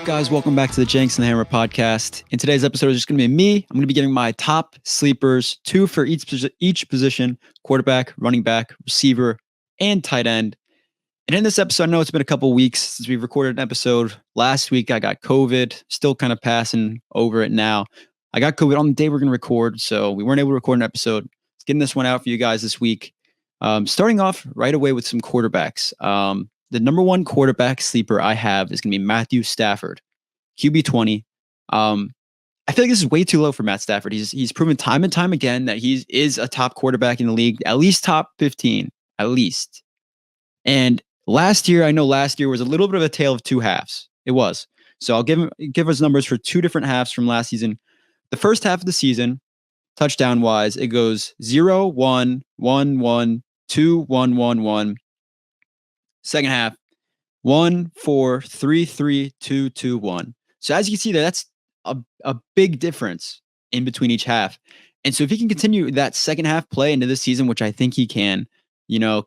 guys? Welcome back to the Jenks and the Hammer podcast. In today's episode, it's just going to be me. I'm going to be giving my top sleepers, 2 for each position: quarterback, running back, receiver, and tight end. And in this episode, I know it's been a couple weeks since we recorded an episode. Last week, I got COVID, still kind of passing over it now. I got COVID on the day we're going to record, so we weren't able to record an episode. Let's getting this one out for you guys this week. Starting off right away with some quarterbacks. The number one quarterback sleeper I have is going to be Matthew Stafford, QB 20. I feel like this is way too low for Matt Stafford. He's proven time and time again that he is a top quarterback in the league, at least top 15, at least. And last year was a little bit of a tale of two halves. It was. So I'll give us numbers for two different halves from last season. The first half of the season, touchdown wise, it goes 0, 1, 1, 1, 2, 1, 1, 1. Second half, 1, 4, 3, 3, 2, 2, 1. So as you can see there, that's a big difference in between each half. And so if he can continue that second half play into this season, which I think he can,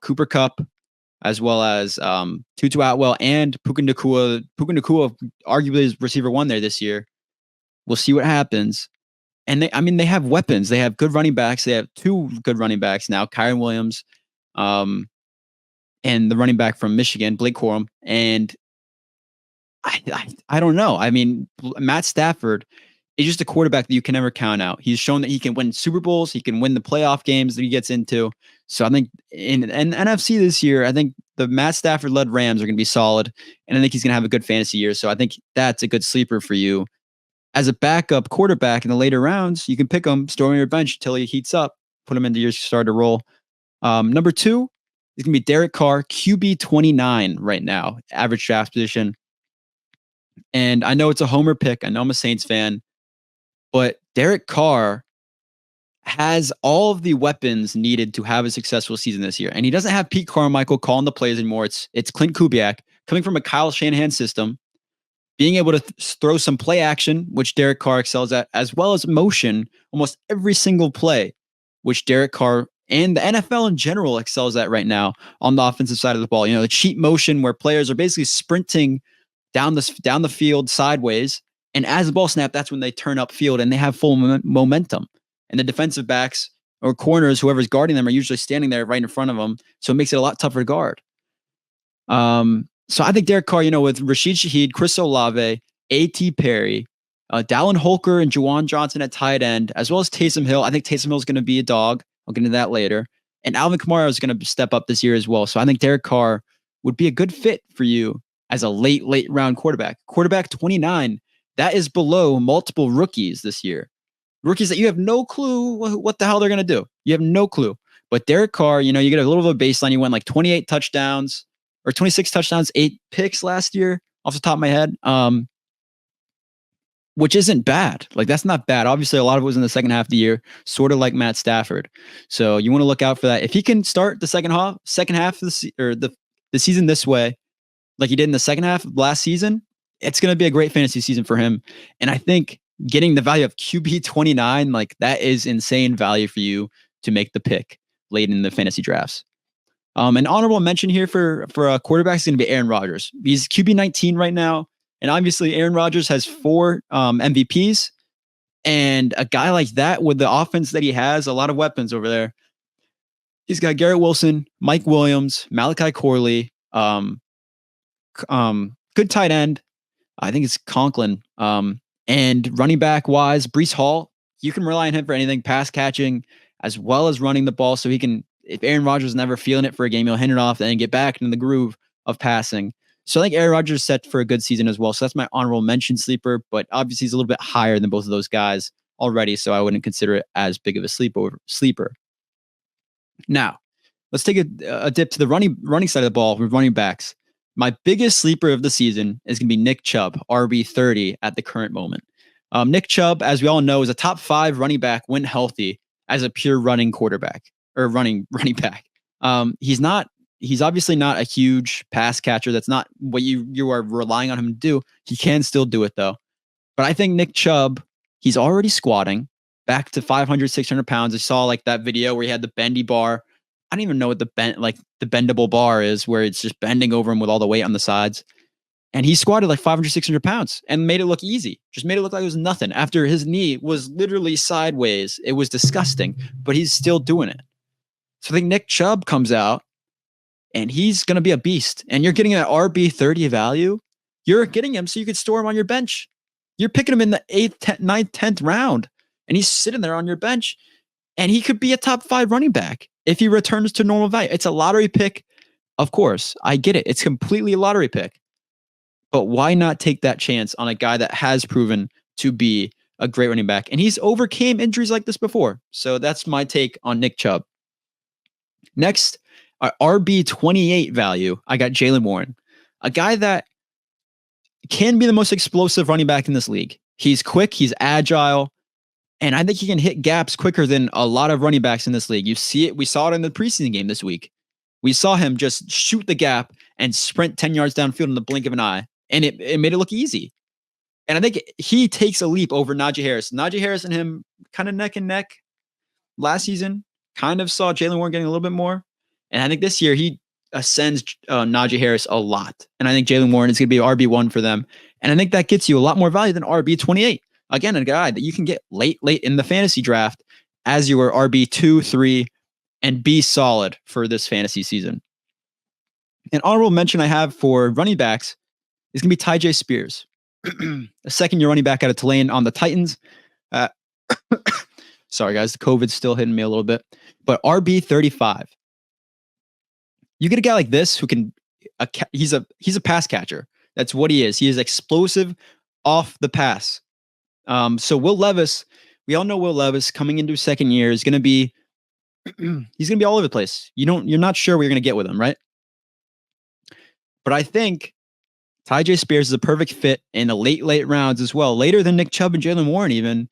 Cooper Kupp, as well as Tutu Atwell and Puka Nacua. Puka Nacua arguably is receiver one there this year. We'll see what happens. And they have weapons. They have good running backs. They have 2 good running backs now, Kyren Williams, and the running back from Michigan, Blake Corum. And I don't know. I mean, Matt Stafford is just a quarterback that you can never count out. He's shown that he can win Super Bowls. He can win the playoff games that he gets into. So I think in NFC this year, I think the Matt Stafford-led Rams are going to be solid. And I think he's going to have a good fantasy year. So I think that's a good sleeper for you. As a backup quarterback in the later rounds, you can pick him, store him on your bench until he heats up, put him into your starter role. Number 2 is going to be Derek Carr, QB 29 right now, average draft position. And I know it's a homer pick. I know I'm a Saints fan. But Derek Carr has all of the weapons needed to have a successful season this year. And he doesn't have Pete Carmichael calling the plays anymore. It's Clint Kubiak coming from a Kyle Shanahan system, being able to throw some play action, which Derek Carr excels at, as well as motion almost every single play, which Derek Carr and the NFL in general excels at right now on the offensive side of the ball. The cheat motion where players are basically sprinting down the field sideways. And as the ball snaps, that's when they turn upfield and they have full momentum. And the defensive backs or corners, whoever's guarding them, are usually standing there right in front of them. So it makes it a lot tougher to guard. So I think Derek Carr, with Rashid Shaheed, Chris Olave, A.T. Perry, Dallin Holker, and Juwan Johnson at tight end, as well as Taysom Hill. I think Taysom Hill is going to be a dog. I'll get into that later. And Alvin Kamara is going to step up this year as well. So I think Derek Carr would be a good fit for you as a late round quarterback. Quarterback 29. That is below multiple rookies this year. Rookies that you have no clue what the hell they're going to do. You have no clue. But Derek Carr, you get a little bit of a baseline. He went like 28 touchdowns or 26 touchdowns, 8 picks last year off the top of my head, which isn't bad. Like, that's not bad. Obviously, a lot of it was in the second half of the year, sort of like Matt Stafford. So you want to look out for that. If he can start the second half of the season this way, like he did in the second half of last season, it's going to be a great fantasy season for him. And I think getting the value of QB 29, like that is insane value for you to make the pick late in the fantasy drafts. An honorable mention here for a quarterback is going to be Aaron Rodgers. He's QB 19 right now. And obviously Aaron Rodgers has 4 MVPs. And a guy like that with the offense that he has, a lot of weapons over there. He's got Garrett Wilson, Mike Williams, Malachi Corley, good tight end. I think it's Conklin. And running back wise, Breece Hall, you can rely on him for anything, pass catching, as well as running the ball. So he can, if Aaron Rodgers is never feeling it for a game, he'll hand it off and get back into the groove of passing. So I think Aaron Rodgers is set for a good season as well. So that's my honorable mention sleeper, but obviously he's a little bit higher than both of those guys already. So I wouldn't consider it as big of a sleeper. Now, let's take a dip to the running side of the ball with running backs. My biggest sleeper of the season is going to be Nick Chubb, RB30 at the current moment. Nick Chubb, as we all know, is a top 5 running back when healthy as a pure running quarterback or running back. He's obviously not a huge pass catcher. That's not what you are relying on him to do. He can still do it though. But I think Nick Chubb, he's already squatting back to 500, 600 pounds. I saw like that video where he had the bendy bar. I don't even know what the bendable bar is, where it's just bending over him with all the weight on the sides. And he squatted like 500, 600 pounds and made it look easy. Just made it look like it was nothing after his knee was literally sideways. It was disgusting, but he's still doing it. So I think Nick Chubb comes out and he's going to be a beast. And you're getting an RB30 value. You're getting him so you could store him on your bench. You're picking him in the 8th, 9th, 10th round, and he's sitting there on your bench, and he could be a top 5 running back if he returns to normal value. It's a lottery pick. Of course, I get it. It's completely a lottery pick. But why not take that chance on a guy that has proven to be a great running back? And he's overcame injuries like this before. So that's my take on Nick Chubb. Next, RB28 value, I got Jaylen Warren, a guy that can be the most explosive running back in this league. He's quick, he's agile, and I think he can hit gaps quicker than a lot of running backs in this league. You see it. We saw it in the preseason game this week. We saw him just shoot the gap and sprint 10 yards downfield in the blink of an eye, and it made it look easy. And I think he takes a leap over Najee Harris. Najee Harris and him kind of neck and neck last season. Kind of saw Jaylen Warren getting a little bit more. And I think this year he ascends Najee Harris a lot. And I think Jaylen Warren is going to be RB1 for them. And I think that gets you a lot more value than RB28. Again, a guy that you can get late in the fantasy draft as your RB2, 3, and be solid for this fantasy season. An honorable mention I have for running backs is going to be Tyjae Spears, a second-year running back out of Tulane on the Titans. Sorry, guys, the COVID's still hitting me a little bit. But RB35. You get a guy like this who can he's a pass catcher. That's what he is. He is explosive off the pass. So Will Levis, we all know Will Levis coming into his second year is going to be he's going to be all over the place. You're not sure what you're going to get with him, right? But I think Tyjae Spears is a perfect fit in the late rounds as well, later than Nick Chubb and Jaylen Warren even,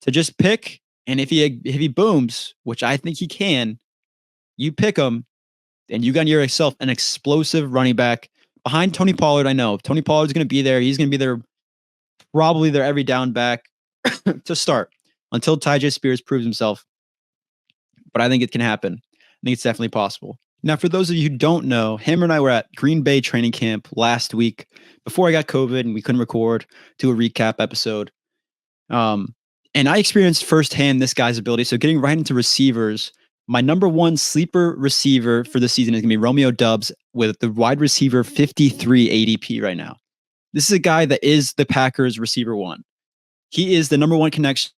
to just pick. And if he booms, which I think he can, you pick him, and you got yourself an explosive running back behind Tony Pollard. I know Tony Pollard's going to be there. He's going to be there, probably their every down back to start until Tyjae Spears proves himself. But I think it can happen. I think it's definitely possible. Now, for those of you who don't know, Hammer and I were at Green Bay training camp last week before I got COVID and we couldn't record, do a recap episode. And I experienced firsthand this guy's ability. So getting right into receivers, my number one sleeper receiver for the season is going to be Romeo Doubs with the wide receiver 53 ADP right now. This is a guy that is the Packers receiver 1. He is the number 1 connection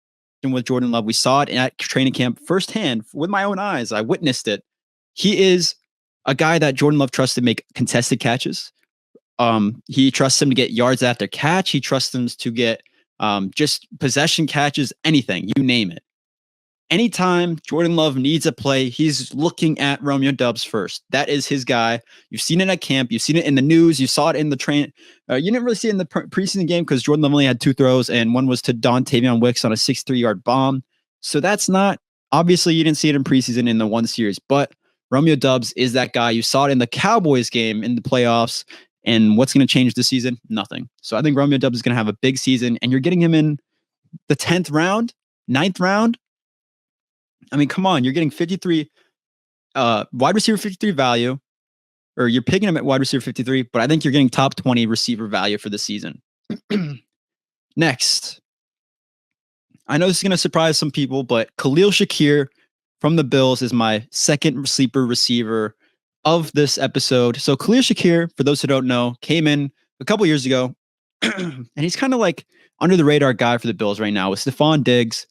with Jordan Love. We saw it at training camp firsthand with my own eyes. I witnessed it. He is a guy that Jordan Love trusts to make contested catches. He trusts him to get yards after catch. He trusts him to get just possession catches, anything, you name it. Anytime Jordan Love needs a play, he's looking at Romeo Doubs first. That is his guy. You've seen it at camp. You've seen it in the news. You saw it in the train. You didn't really see it in the preseason game because Jordan Love only had 2 throws, and one was to Dontavion Wicks on a 63-yard bomb. So that's not, obviously you didn't see it in preseason in the one series, but Romeo Doubs is that guy. You saw it in the Cowboys game in the playoffs. And what's going to change this season? Nothing. So I think Romeo Doubs is going to have a big season, and you're getting him in the 10th round, 9th round. I mean, come on, you're getting 53 wide receiver 53 value, or you're picking him at wide receiver 53, but I think you're getting top 20 receiver value for the season. Next, I know this is going to surprise some people, but Khalil Shakir from the Bills is my second sleeper receiver of this episode. So Khalil Shakir, for those who don't know, came in a couple years ago, and he's kind of like under the radar guy for the Bills right now with Stephon Diggs.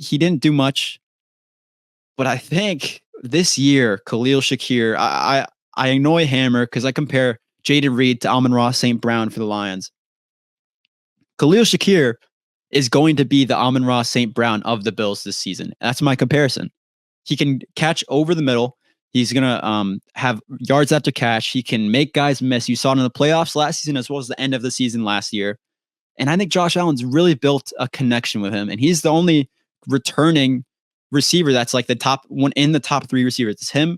He didn't do much, but I think this year, Khalil Shakir, I annoy Hammer because I compare Jaden Reed to Amon-Ra St. Brown for the Lions. Khalil Shakir is going to be the Amon-Ra St. Brown of the Bills this season. That's my comparison. He can catch over the middle. He's going to have yards after catch. He can make guys miss. You saw it in the playoffs last season as well as the end of the season last year. And I think Josh Allen's really built a connection with him. And he's the only returning receiver that's like the top one in the top 3 receivers. It's him,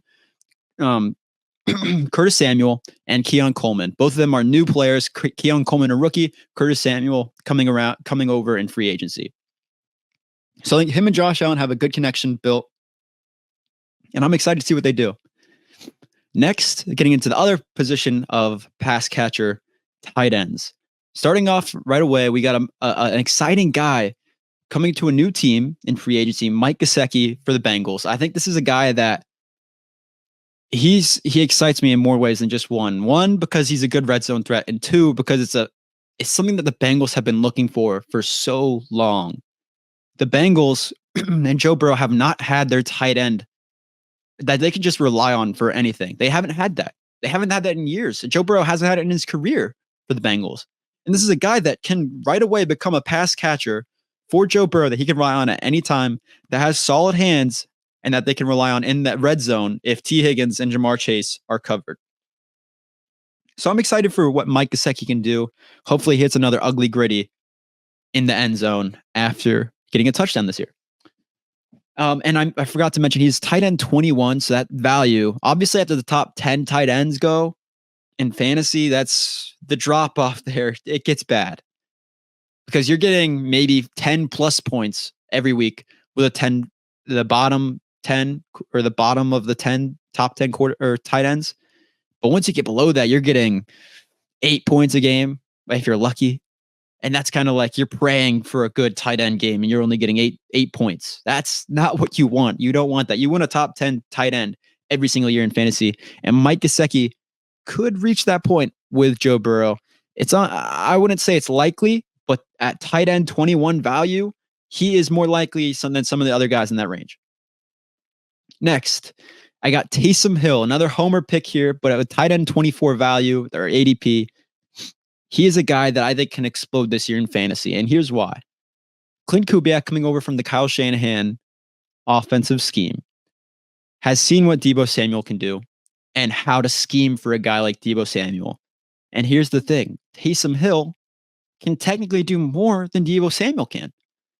Curtis Samuel, and Keon Coleman. Both of them are new players. Keon Coleman, a rookie. Curtis Samuel coming over in free agency. So I think him and Josh Allen have a good connection built. And I'm excited to see what they do. Next, getting into the other position of pass catcher, tight ends. Starting off right away, we got an exciting guy coming to a new team in free agency, Mike Gesicki for the Bengals. I think this is a guy that he excites me in more ways than just one. One, because he's a good red zone threat, and two, because it's something that the Bengals have been looking for so long. The Bengals and Joe Burrow have not had their tight end that they can just rely on for anything. They haven't had that. They haven't had that in years. Joe Burrow hasn't had it in his career for the Bengals. And this is a guy that can right away become a pass catcher for Joe Burrow that he can rely on at any time, that has solid hands, and that they can rely on in that red zone if T. Higgins and Jamar Chase are covered. So I'm excited for what Mike Gesicki can do. Hopefully he hits another ugly gritty in the end zone after getting a touchdown this year. And I forgot to mention he's tight end 21, so that value, obviously after the top 10 tight ends go in fantasy, that's the drop off there. It gets bad because you're getting maybe 10 plus points every week with the bottom 10 or the bottom of the top 10 quarter or tight ends. But once you get below that, you're getting 8 points a game if you're lucky. And that's kind of like you're praying for a good tight end game and you're only getting eight points. That's not what you want. You don't want that. You want a top 10 tight end every single year in fantasy. And Mike Gesicki could reach that point with Joe Burrow. I wouldn't say it's likely, but at tight end 21 value, he is more likely than some of the other guys in that range. Next, I got Taysom Hill, another homer pick here, but at a tight end 24 value, or ADP. He is a guy that I think can explode this year in fantasy, and here's why. Clint Kubiak, coming over from the Kyle Shanahan offensive scheme, has seen what Deebo Samuel can do and how to scheme for a guy like Deebo Samuel. And here's the thing. Taysom Hill can technically do more than Deebo Samuel can.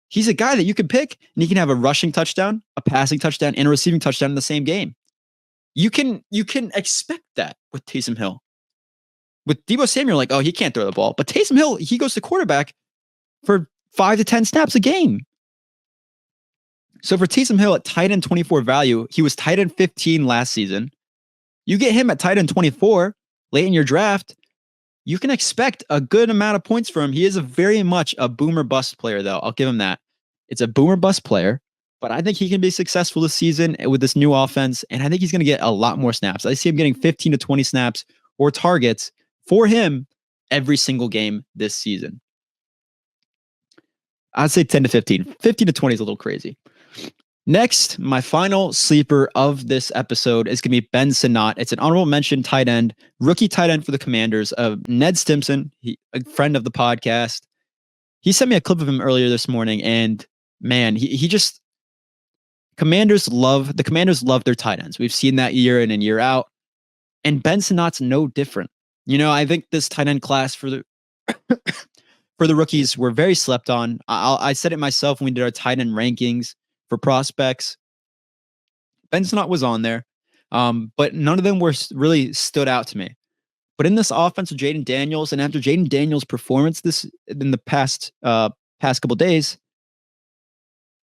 He's a guy that you can pick, and he can have a rushing touchdown, a passing touchdown, and a receiving touchdown in the same game. You can expect that with Taysom Hill. With Deebo Samuel, like, oh, he can't throw the ball. But Taysom Hill, he goes to quarterback for 5 to 10 snaps a game. So for Taysom Hill at tight end 24 value, he was tight end 15 last season. You get him at tight end 24 late in your draft, you can expect a good amount of points from him. He is very much a boomer bust player, though. I'll give him that. It's a boomer bust player, but I think he can be successful this season with this new offense, and I think he's going to get a lot more snaps. I see him getting 15 to 20 snaps or targets for him every single game this season. I'd say 10 to 15. 15 to 20 is a little crazy. Next, my final sleeper of this episode is going to be Ben Sinnott. It's an honorable mention tight end, rookie tight end for the Commanders of Ned Stimson, a friend of the podcast. He sent me a clip of him earlier this morning, and man, the Commanders love their tight ends. We've seen that year in and year out, and Ben Sinnott's no different. You know, I think this tight end class for the for the rookies were very slept on. I said it myself when we did our tight end rankings for prospects. Ben Sinnott was on there, but none of them were really stood out to me. But in this offense with Jaden Daniels, and after Jaden Daniels' performance in the past couple days,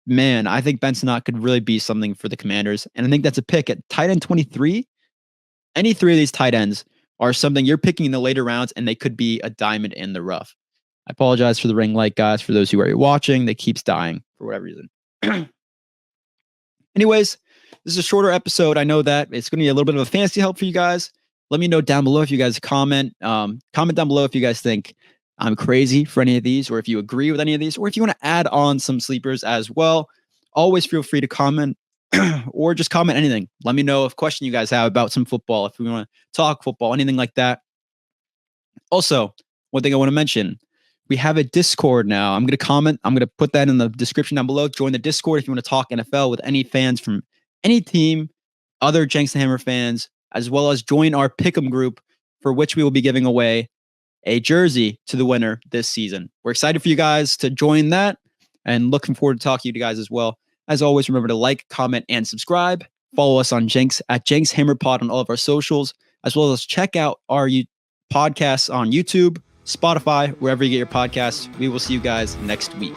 man, I think Ben Sinnott could really be something for the Commanders. And I think that's a pick at tight end 23. Any three of these tight ends are something you're picking in the later rounds, and they could be a diamond in the rough. I apologize for the ring light, guys. For those who are watching, it keeps dying for whatever reason. Anyways, this is a shorter episode. I know that it's going to be a little bit of a fantasy help for you guys. Let me know down below if you guys comment. Comment down below if you guys think I'm crazy for any of these, or if you agree with any of these, or if you want to add on some sleepers as well. Always feel free to comment or just comment anything. Let me know if question you guys have about some football, if we want to talk football, anything like that. Also, one thing I want to mention, we have a Discord now. I'm going to put that in the description down below. Join the Discord if you want to talk NFL with any fans from any team, other Jenks and Hammer fans, as well as join our Pick'em group, for which we will be giving away a jersey to the winner this season. We're excited for you guys to join that, and looking forward to talking to you guys as well. As always, remember to like, comment, and subscribe. Follow us on Jenks at Jenks Hammer Pod on all of our socials, as well as check out our podcasts on YouTube, Spotify, wherever you get your podcasts. We will see you guys next week.